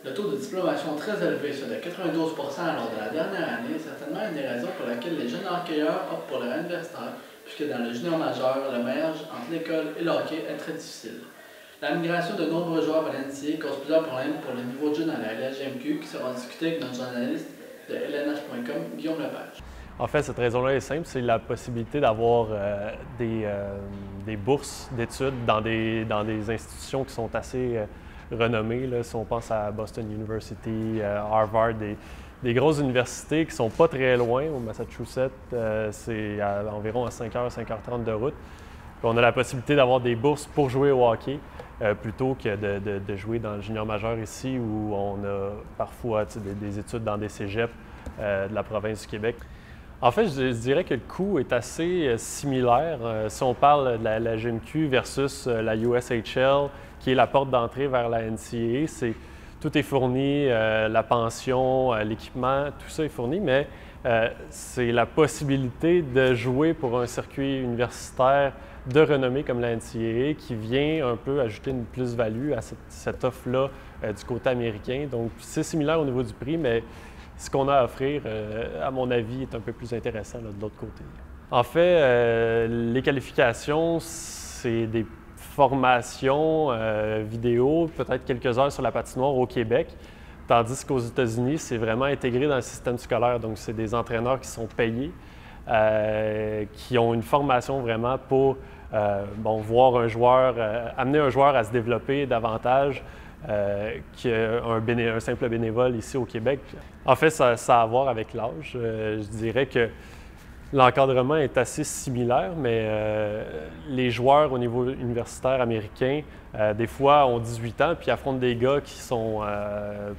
Le taux de diplomation très élevé, sur de 92 lors de la dernière année, est certainement une des raisons pour lesquelles les jeunes hockeyeurs optent pour le rang universitaire, puisque dans le junior majeur, le mélange entre l'école et le hockey est très difficile. La migration de nombreux joueurs vers l'NCAA cause plusieurs problèmes pour le niveau de jeu dans la LHJMQ, qui sera discuté avec notre journaliste de LNH.com, Guillaume Lepage. En fait, cette raison-là est simple, c'est la possibilité d'avoir des bourses d'études dans des institutions qui sont assez renommées. Là. Si on pense à Boston University, Harvard, des grosses universités qui ne sont pas très loin, au Massachusetts, c'est environ à 5h, 5h30 de route. Puis on a la possibilité d'avoir des bourses pour jouer au hockey plutôt que de jouer dans le junior majeur ici où on a parfois des études dans des cégeps de la province du Québec. En fait, je dirais que le coût est assez similaire. Si on parle de la GMQ versus la USHL, qui est la porte d'entrée vers la NCAA, tout est fourni, la pension, l'équipement, tout ça est fourni, mais c'est la possibilité de jouer pour un circuit universitaire de renommée comme la NCAA qui vient un peu ajouter une plus-value à cette offre-là du côté américain. Donc, c'est similaire au niveau du prix, mais ce qu'on a à offrir, à mon avis, est un peu plus intéressant là, de l'autre côté. En fait, les qualifications, c'est des formations vidéo, peut-être quelques heures sur la patinoire au Québec, tandis qu'aux États-Unis, c'est vraiment intégré dans le système scolaire. Donc, c'est des entraîneurs qui sont payés, qui ont une formation vraiment pour voir un joueur, amener un joueur à se développer davantage. Qu'un simple bénévole ici au Québec. En fait, ça a à voir avec l'âge. Je dirais que l'encadrement est assez similaire, mais les joueurs au niveau universitaire américain, des fois, ont 18 ans puis affrontent des gars qui sont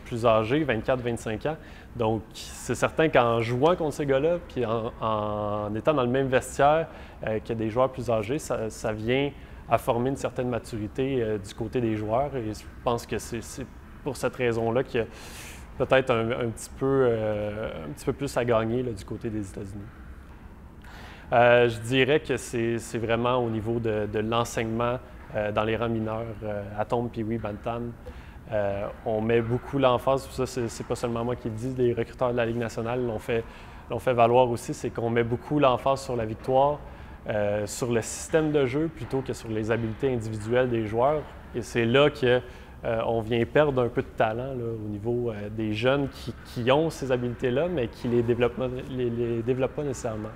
plus âgés, 24-25 ans. Donc, c'est certain qu'en jouant contre ces gars-là, puis en étant dans le même vestiaire que des joueurs plus âgés, ça vient à former une certaine maturité du côté des joueurs. Et je pense que c'est pour cette raison-là qu'il y a peut-être un petit peu plus à gagner là, du côté des États-Unis. Je dirais que c'est vraiment au niveau de l'enseignement dans les rangs mineurs, Atom, Pee-Wee, Bantam. On met beaucoup l'emphase, ça c'est pas seulement moi qui le dis, les recruteurs de la Ligue nationale l'ont fait valoir aussi, c'est qu'on met beaucoup l'emphase sur la victoire, sur le système de jeu plutôt que sur les habiletés individuelles des joueurs. Et c'est là qu'on vient perdre un peu de talent là, au niveau des jeunes qui ont ces habiletés-là, mais qui ne les développent pas nécessairement.